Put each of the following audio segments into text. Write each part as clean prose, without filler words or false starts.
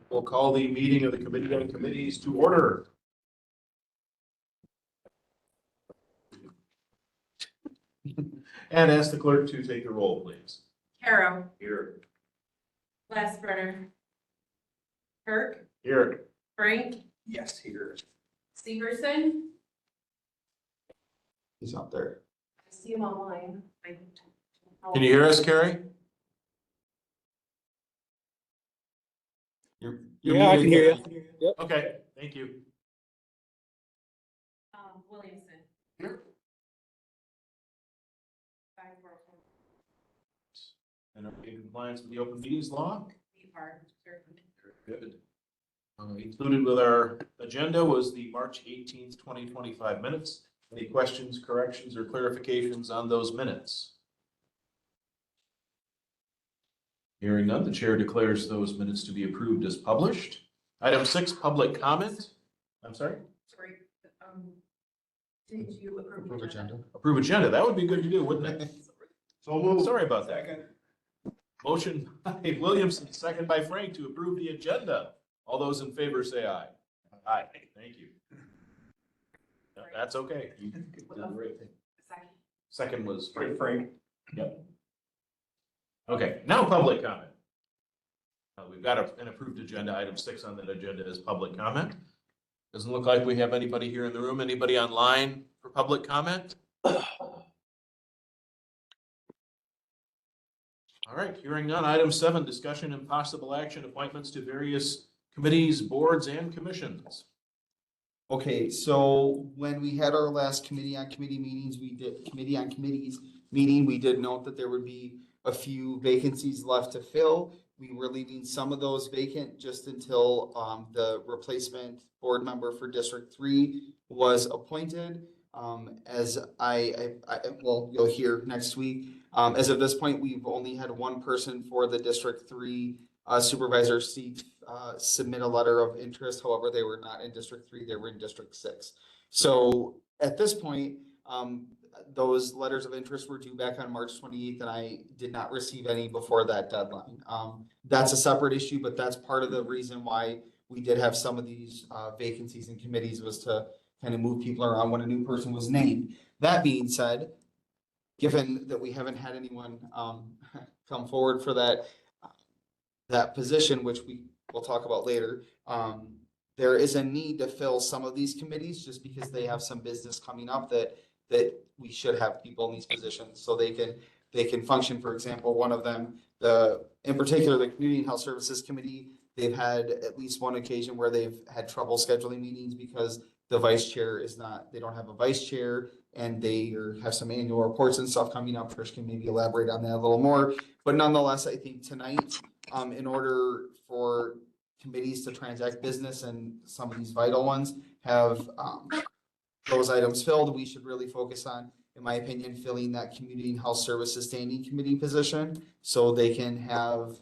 We'll call the meeting of the Committee on Committees to order. And ask the clerk to take the roll, please. Caro. Here. Glassbrenner. Kirk. Here. Frank. Yes, here. Severson. He's out there. I see him online. Can you hear us, Carrie? Yeah, I can hear you. Yep. Okay, thank you. Williamson. Here. And are we in compliance with the open meetings law? We are certainly. Good. Included with our agenda was the March 18th, 2025 minutes. Any questions, corrections, or clarifications on those minutes? Hearing none, the chair declares those minutes to be approved as published. Item 6, public comment. I'm sorry? Sorry. Did you approve the agenda? Approve agenda. That would be good to do, wouldn't it? So moved. Sorry about that. Motion by Williamson, second by Frank to approve the agenda. All those in favor say aye. Aye. Thank you. That's okay. You did the right thing. Second was Frank. Yep. Okay, now public comment. We've got an approved agenda. Item 6 on that agenda is public comment. Doesn't look like we have anybody here in the room. Anybody online for public comment? All right, hearing none. Item 7, discussion and possible action, appointments to various committees, boards, and commissions. Okay, so when we had our last committee on committee meetings, we did note that there would be a few vacancies left to fill. We were leaving some of those vacant just until the replacement board member for District 3 was appointed. As well, you'll hear next week. As of this point, we've only had one person for the District 3 supervisor seat submit a letter of interest. However, they were not in District 3, they were in District 6. So at this point, those letters of interest were due back on March 28th, and I did not receive any before that deadline. That's a separate issue, but that's part of the reason why we did have some of these vacancies in committees, was to kind of move people around when a new person was named. That being said, given that we haven't had anyone come forward for that position, which we will talk about later, there is a need to fill some of these committees just because they have some business coming up that we should have people in these positions so they can function. For example, one of them, in particular, the Community and Health Services Committee, they've had at least one occasion where they've had trouble scheduling meetings because the vice chair they don't have a vice chair, and they have some annual reports and stuff coming up. Trish can maybe elaborate on that a little more. But nonetheless, I think tonight, in order for committees to transact business and some of these vital ones have those items filled, we should really focus on, in my opinion, filling that Community and Health Services Standing Committee position so they can have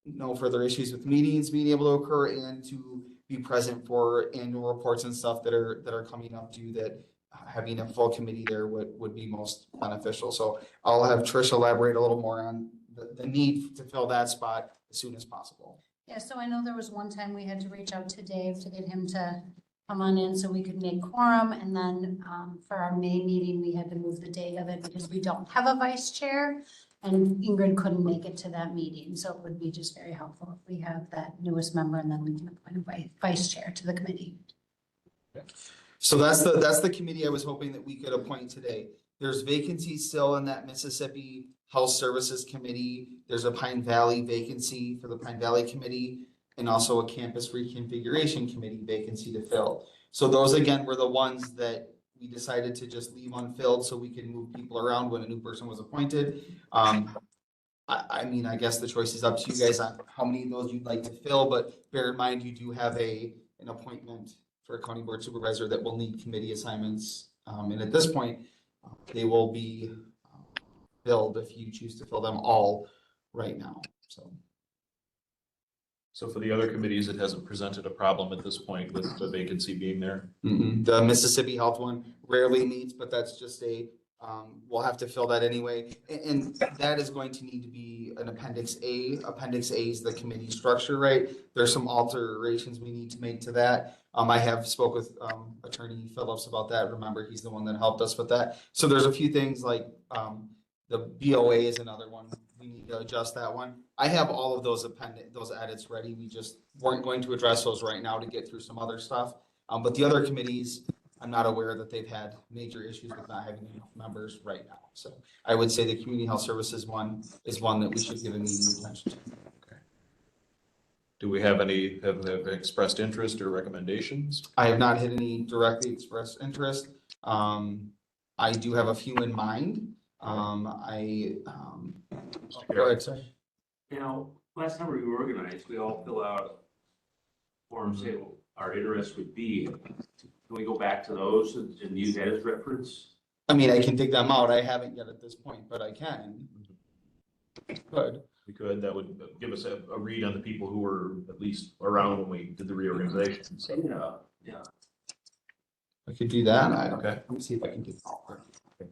no further issues with meetings being able to occur and to be present for annual reports and stuff that are coming up due, that having a full committee there would be most beneficial. So I'll have Trish elaborate a little more on the need to fill that spot as soon as possible. Yeah, so I know there was one time we had to reach out to Dave to get him to come on in so we could make quorum. And then for our May meeting, we had to move the date of it because we don't have a vice chair. And Ingrid couldn't make it to that meeting. So it would be just very helpful if we have that newest member and then we can appoint a vice chair to the committee. So that's the committee I was hoping that we could appoint today. There's vacancies still in that Mississippi Health Services Committee. There's a Pine Valley vacancy for the Pine Valley Committee, and also a Campus Reconfiguration Committee vacancy to fill. So those, again, were the ones that we decided to just leave unfilled so we could move people around when a new person was appointed. I mean, I guess the choice is up to you guys on how many of those you'd like to fill, but bear in mind, you do have an appointment for a county board supervisor that will need committee assignments. And at this point, they will be filled if you choose to fill them all right now. So for the other committees, it hasn't presented a problem at this point with the vacancy being there? The Mississippi Health one rarely meets, but that's just a We'll have to fill that anyway, and that is going to need to be an appendix A. Appendix A is the committee structure, right? There's some alterations we need to make to that. I have spoke with, Attorney Phillips about that. Remember, he's the one that helped us with that. So there's a few things like, the BOA is another one. We need to adjust that one. I have all of those those edits ready. We just weren't going to address those right now to get through some other stuff. But the other committees, I'm not aware that they've had major issues with not having enough members right now. So I would say the community health services one is one that we should give immediate attention to. Do we have any, have expressed interest or recommendations? I have not had any directly expressed interest. I do have a few in mind. Go ahead, sir. You know, last time we reorganized, we all fill out forms, say what our interest would be. Can we go back to those and use that as reference? I mean, I can dig them out. I haven't yet at this point, but I can. Good. We could, that would give us a read on the people who were at least around when we did the reorganization. So, Yeah. I could do that. okay. Let me see if I can get.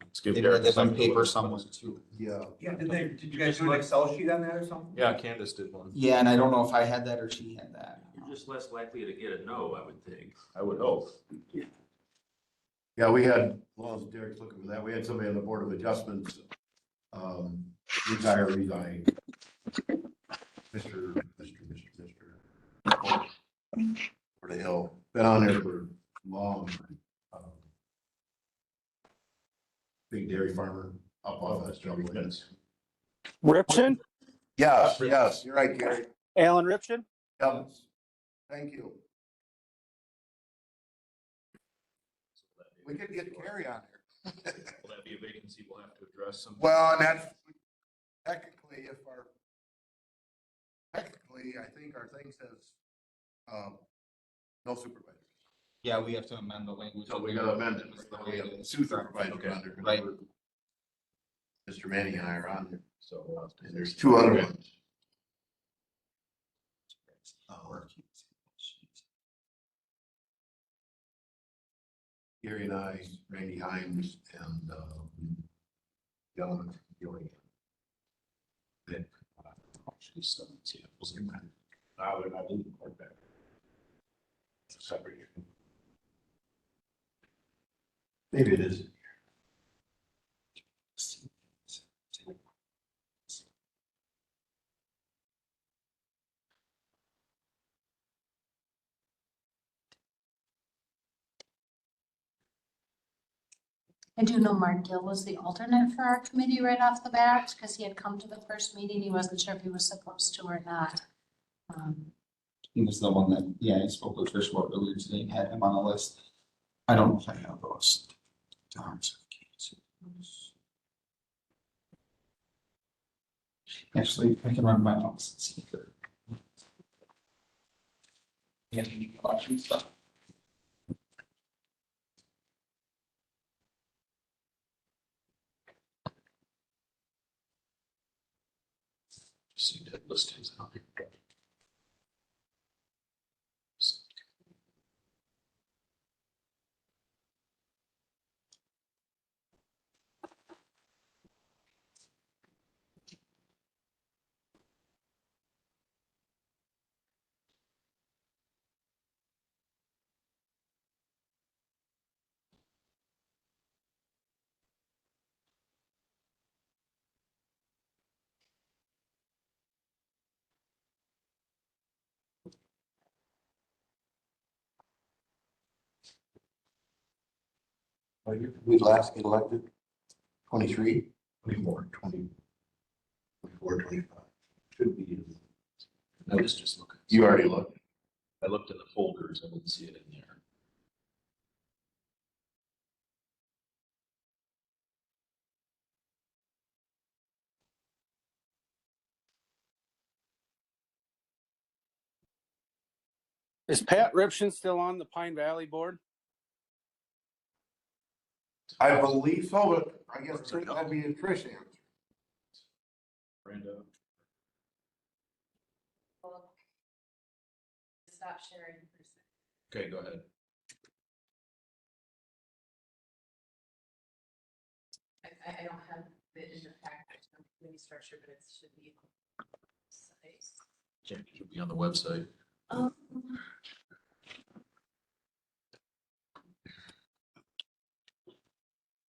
Let's give Maybe I Derek have on something to paper look at. somewhere too. Yeah. Yeah, did you guys do an Excel sheet on that or something? Yeah, Candace did one. Yeah, and I don't know if I had that or she had that. You're just less likely to get a no, I would think. I would hope. Yeah, we had, well, as Derek's looking for that, we had somebody on the Board of Adjustments, resign. Mr. For the hill, been on there for long. Big dairy farmer up off that jungle. Ripchen, Yes, you're right, Gary. Alan Ripchen. Yep. Thank you. We could get Gary on there. Will that be a vacancy we'll have to address some? Well, and that's technically, I think our thing says, no supervisors. Yeah, we have to amend the language. So we gotta amend it. We have two supervisors Okay. on there. Right. Mr. Manning and I are on there, So we'll have to- and there's two other ones. Gary and I, Randy Hines, and, John Gillian. I believe the court back. Separate. Maybe it is. I do know Mark Gill was the alternate for our committee right off the bat, because he had come to the first meeting. He wasn't sure if he was supposed to or not. He was the one that, yeah, I spoke with Trish about earlier today and had him on the list. I don't know if I have those. Actually, I can run my notes and see if they're. Yeah, watching stuff. See that listings out here. We last get elected 23, 24, 20, 24, 25. Should be. I was just looking. You already looked. I looked in the folders. I didn't see it in there. Is Pat Ripchen still on the Pine Valley board? I believe so, but I guess that'd be a Trish answer. Brenda. Stop sharing for a second. Okay, go ahead. I don't have it in the package, committee structure, but it should be. Size. Yeah, it should be on the website.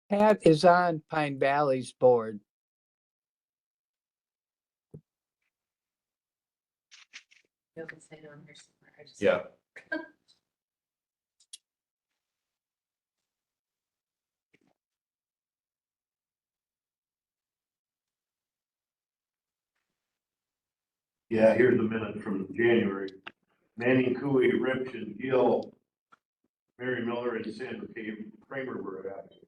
Pat is on Pine Valley's board. You'll say it on here somewhere. I just- Yeah. Yeah, here's a minute from January. Manning, Cooey, Ripch, and Gill, Mary Miller, and Sandra K. Kramer were active.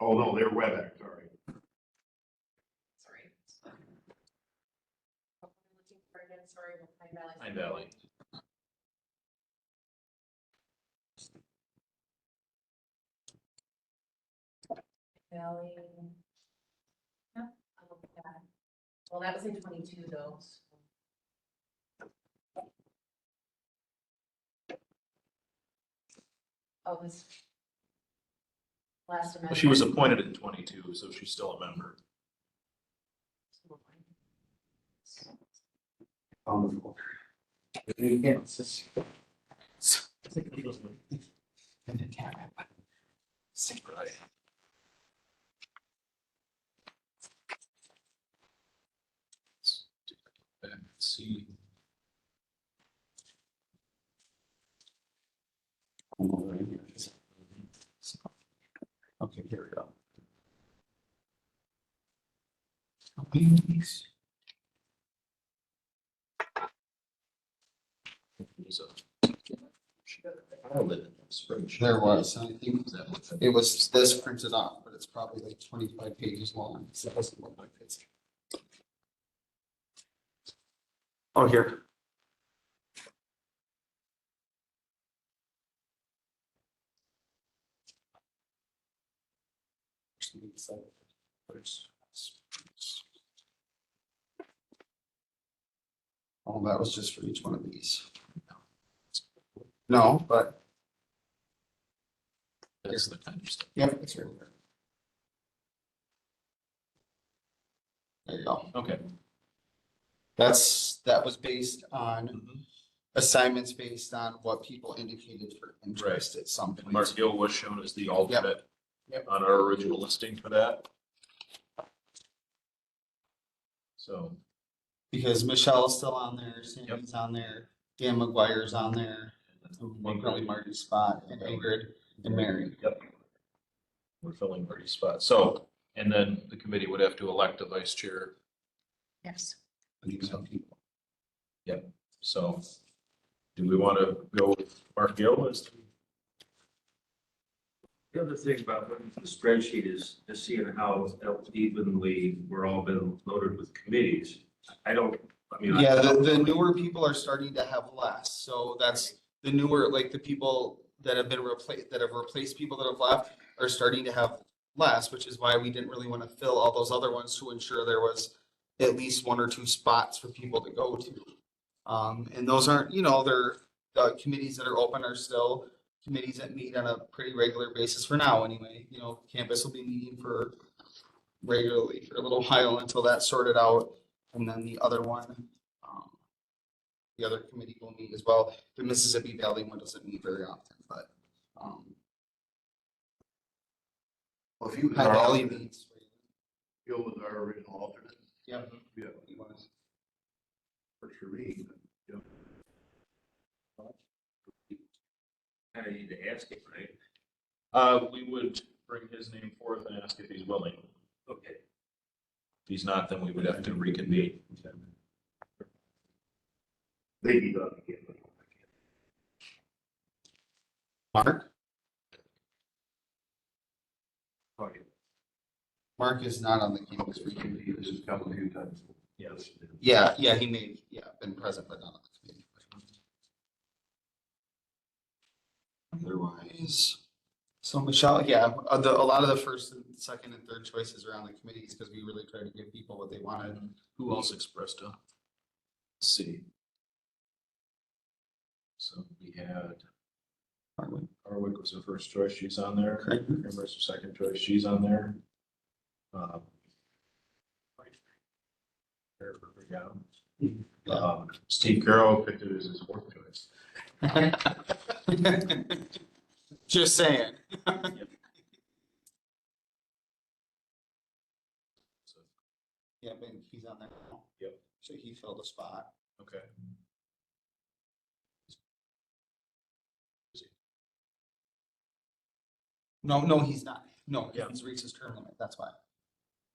Oh, no, they're WebEx, sorry. Sorry. What am I looking for again? Sorry, Pine Valley. Pine Valley. Valley. Yep, I'll look at that. Well, that was in 22 though. So. Oh, this. Last semester. Well, she was appointed in 22, so she's still a member. Right. Let's see. Okay, here we go. There was, and I think it was this printed off, but it's probably like 25 pages long. So it doesn't look like it's. Oh, here. Oh, that was just for each one of these. No, but That's the kind of stuff. yep, it's right there. There you go. Okay. That was based on Mhm. assignments based on what people indicated for interest at some And point. Mark Gill was shown as the alternate Yep. on our original listing for that. So, Because Michelle's still on there, Sandy's on there, Dan McGuire's on there, probably Marty's spot, and Ingrid and Mary. yep. We're filling Marty's spot. So, and then the committee would have to elect a vice chair. Yes. Yep. So do we want to go with Mark Gill as? The other thing about the spreadsheet is just seeing how evenly we're all been loaded with committees. I mean. Yeah, the newer people are starting to have less, so that's the newer, like the people that have been replaced, that have replaced people that have left are starting to have less, which is why we didn't really want to fill all those other ones to ensure there was at least 1 or 2 spots for people to go to. And those aren't, they're, the committees that are open are still committees that meet on a pretty regular basis for now anyway. Campus will be meeting regularly for a little while until that's sorted out. And then the other one, the other committee will meet as well. The Mississippi Valley one doesn't meet very often, but, Well, if you was High our Valley alternate, meets. Gill was our original alternate. Yep. Yeah, works for me. Yeah. Kind of need to ask it, right? We would bring his name forth and ask if he's willing. Okay. If he's not, then we would have to reconvene. They be done again. Mark? Oh, yeah. Mark is not on the campus He review. was a couple few times. Yes. Yeah, he may, been present, but not on the committee. Otherwise, so Michelle, a lot of the first and second and third choices are on the committees because we really try to give people what they wanted. Who else expressed a? Let's see. So we had, Harwick was the first choice, she's on there. Correct. Kramer's the second choice, she's on there. Um, Steve Carroll picked it as his fourth choice. Just saying. Yeah, but he's on there now. Yep. So he filled a spot. Okay. No, he's not. No, Yeah. he's reached his term limit. That's why.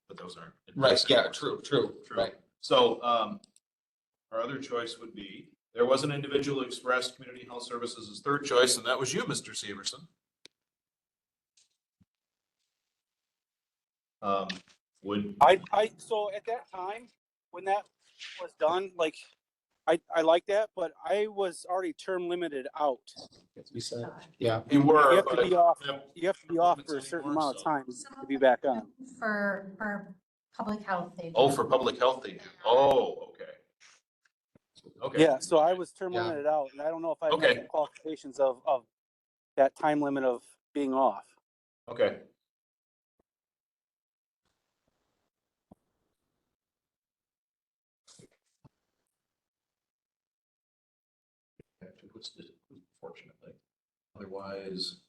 But those aren't. in Right, place yeah, anymore. true, True. right. So, our other choice would be, there was an individual who expressed community health services as third choice, and that was you, Mr. Severson. Would, So at that time, when that was done, like, I like that, but I was already term limited out. We said, yeah. you were, You have to but be off, have you have to be off for a appointments certain anymore, amount of so- time to be back on. For public health, they do. Oh, for public health, they do. Oh, okay. Okay. Yeah, so I was term Yeah. limited out, and I don't know if I met Okay. the qualifications of that time limit of being off. Okay. What's the, fortunately, otherwise.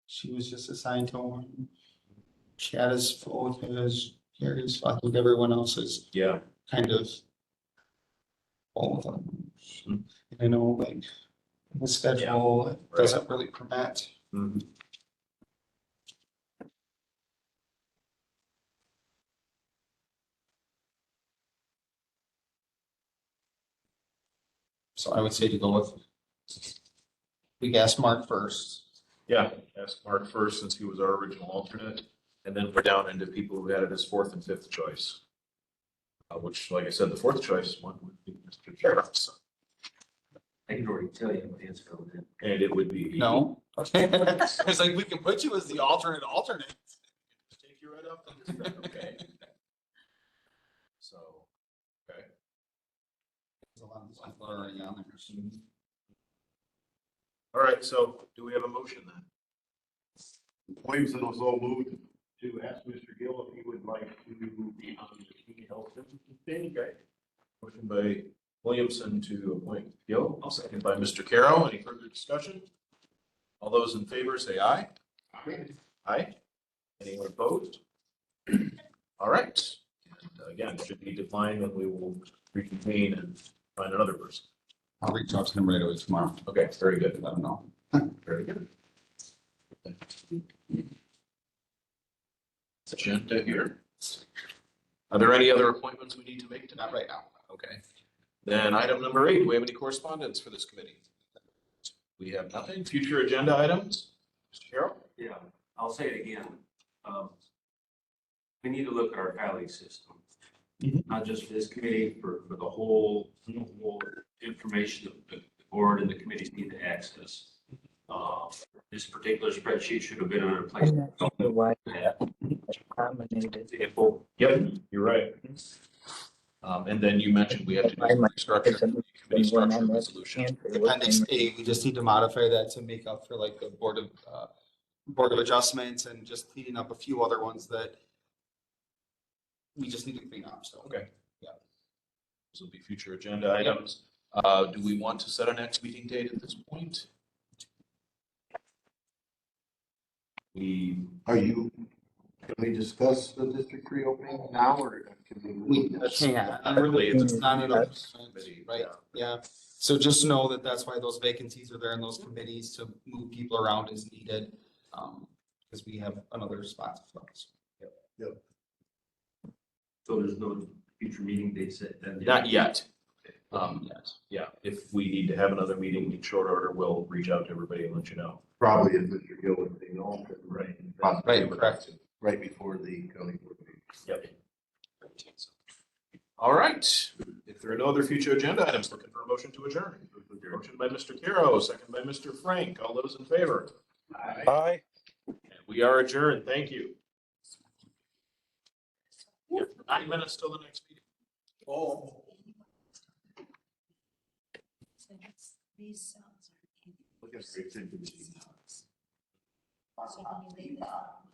She was just assigned to one. She had his full with his, Gary's, I think everyone else is Yeah. kind of. All of them. And I know like the schedule doesn't really permit. Mhm. So I would say to go with. We asked Mark first. Yeah, ask Mark first since he was our original alternate, and then we're down into people who had it as fourth and fifth choice. Which, like I said, the fourth choice one would be Mr. Carroll, so- I can already tell you what answer I would have. and it would be. No. It's like, we can put you as the alternate. Take you right up. Okay. So, okay. There's a lot of stuff already on there. All right, so do we have a motion then? Williamson was all moved to ask Mr. Gill if he would like to be on the community health services committee. Okay. Motion by Williamson to appoint Gill, second by Mr. Carroll. Any further discussion? All those in favor say aye. Aye. Anyone opposed? All right. And again, should he decline, then we will reconvene and find another person. I'll reach out to him right away tomorrow. Okay, very good. Let him know. Very good. Agenda here. Are there any other appointments we need to make tonight? Not right now. Okay. Then item number 8, do we have any correspondence for this committee? We have nothing. Future agenda items? Mr. Carroll? Yeah, I'll say it again. We need to look at our filing system. Mhm. Not just for this committee, for the whole information that the board and the committees need to access. This particular spreadsheet should have been on a place. I'm not sure why that dominated. Example, Yep, you're right. And then you mentioned we have to do I might- structure, it's a- committee structure when I'm resolution. Appendix A, we just need to modify that to make up for like the Board of Adjustments and just cleaning up a few other ones that we just need to clean up, so. Okay. Yeah. This will be future agenda items. Do we want to set a next meeting date at this point? Can we discuss the District 3 opening now or can We can't, Really, it's it's not an committee, right, yeah. yeah. So just know that that's why those vacancies are there in those committees to move people around as needed. Because we have another spot to fill. so there's no future meeting date set then? Not yet. Yes. Yeah, if we need to have another meeting in short order, we'll reach out to everybody and let you know. probably if Mr. Gill would be on, Right. Right, correct. right before the county board meeting. Yep. All right. If there are no other future agenda items, looking for a motion to adjourn. Motion by Mr. Caro, second by Mr. Frank. All those in favor? Bye. And we are adjourned. Thank you. We have 9 minutes till the next meeting. These cells are Look at the extension machine. So can you leave that?